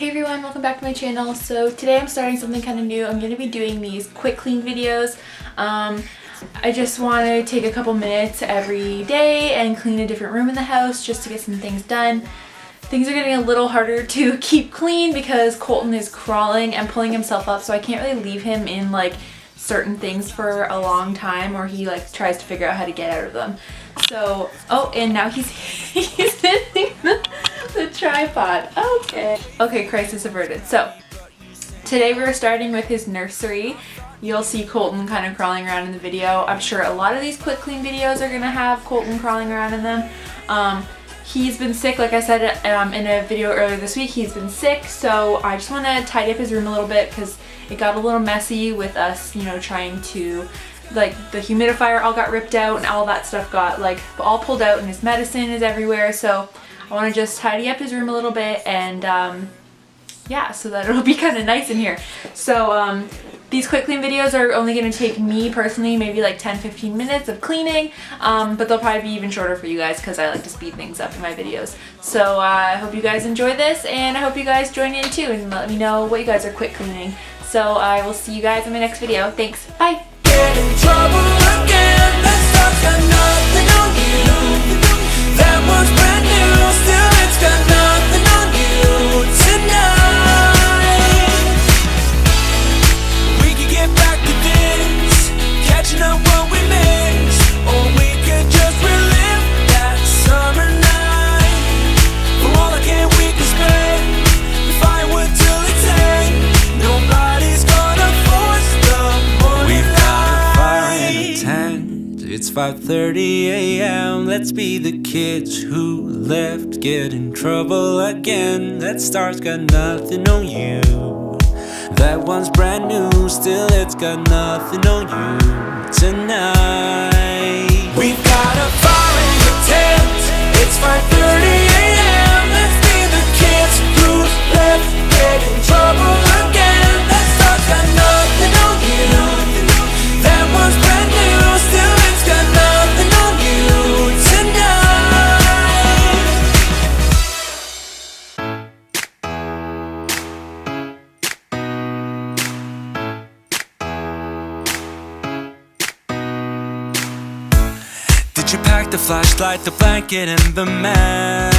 Hey everyone, welcome back to my channel. So today I'm starting something kind of new. I'm going to be doing these quick clean videos. I just want to take a couple minutes every day and clean a different room in the house just to get some things done. Things are getting a little harder to keep clean because Colton is crawling and pulling himself up, so I can't really leave him in like certain things for a long time, or he like tries to figure out how to get out of them. So, oh, and now he's hitting the tripod. Okay, crisis averted. So today we're starting with his nursery. You'll see Colton kind of crawling around in the video. I'm sure a lot of these quick clean videos are gonna have Colton crawling around in them. He's been sick, like I said in a video earlier this week. He's been sick, so I just want to tidy up his room a little bit because it got a little messy with us, you know, trying to, like, the humidifier all got ripped out and all that stuff got like all pulled out, and his medicine is everywhere. So I want to just tidy up his room a little bit and yeah, so that it'll be kind of nice in here. So these quick clean videos are only going to take me personally maybe like 10-15 minutes of cleaning, but they'll probably be even shorter for you guys because I like to speed things up in my videos. So I hope you guys enjoy this, and I hope you guys join in too and let me know what you guys are quick cleaning. So I will see you guys in my next video. Thanks, bye! Get in trouble again, that stuff's got nothing on you. That one's brand new, still it's got nothing on you tonight. We could get back to this, catching up what we missed, or we could just relive that summer night. For all I can, we can spend the firewood till it's end. Nobody's gonna force the morning light. It's 5:30 a.m. Let's be the kids who left. Get in trouble again. That star's got nothing on you. That one's brand new, still it's got nothing on you tonight. We've got a fire in the tent. It's 5:30 a.m. Let's be the kids who left. Get in trouble again. That star's got nothing on you. That one's brand new, still it's got nothing on you tonight. Did you pack the flashlight, the blanket, and the map?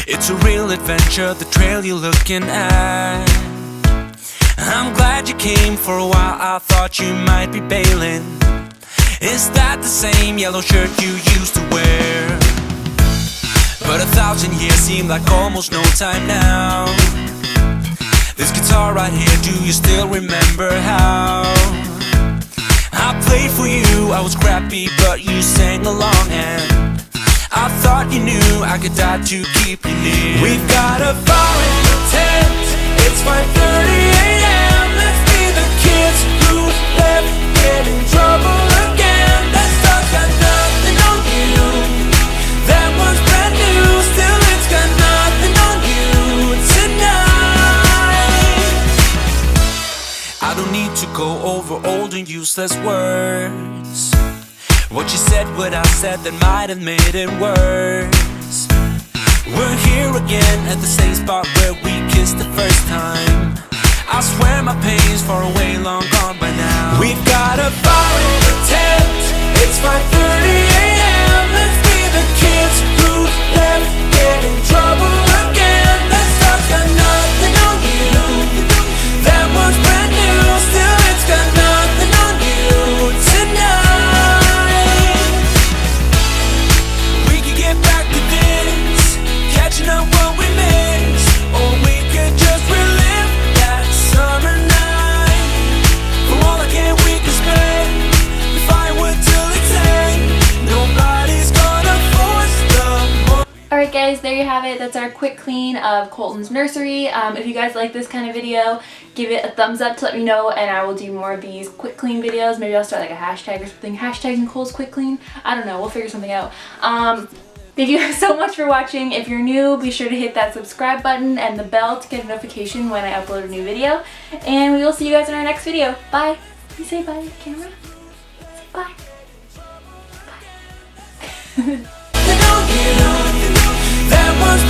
It's a real adventure, the trail you're looking at. I'm glad you came. For a while I thought you might be bailing. Is that the same yellow shirt you used to wear? But 1,000 years seem like almost no time now. This guitar right here, do you still remember how I played for you? I was scrappy but you sang along, and I thought you knew I could die to keep you near. We've got a fire in the tent. It's 5:30 a.m. Let's be the kids who left. Get in trouble again. That stuff's got nothing on you. That one's brand new, still it's got nothing on you tonight. I don't need to go over old and useless words. What you said, what I said, that might have made it worse. We're here again at the same spot where we kissed the first time. I swear my pain's far away, long gone by now. We've got a fire in the tent. It's 5:30 a.m. Let's be the kids who left. Get in trouble again. That stuff's got nothing on you. That one's brand new, still it's got nothing on you tonight. We could get back to this, catching up what we missed, or we could just relive that summer night. For all I can, we can spend the firewood till it's end. Nobody's gonna force the morning. Alright guys, there you have it. That's our quick clean of Colton's nursery. If you guys like this kind of video, give it a thumbs up to let me know, and I will do more of these quick clean videos. Maybe I'll start like a hashtag or something. Hashtag Nicole's quick clean. I don't know. We'll figure something out. Thank you guys so much for watching. If you're new, be sure to hit that subscribe button and the bell to get a notification when I upload a new video. And we will see you guys in our next video. Bye. Please say bye, camera. Say bye. Bye. That one's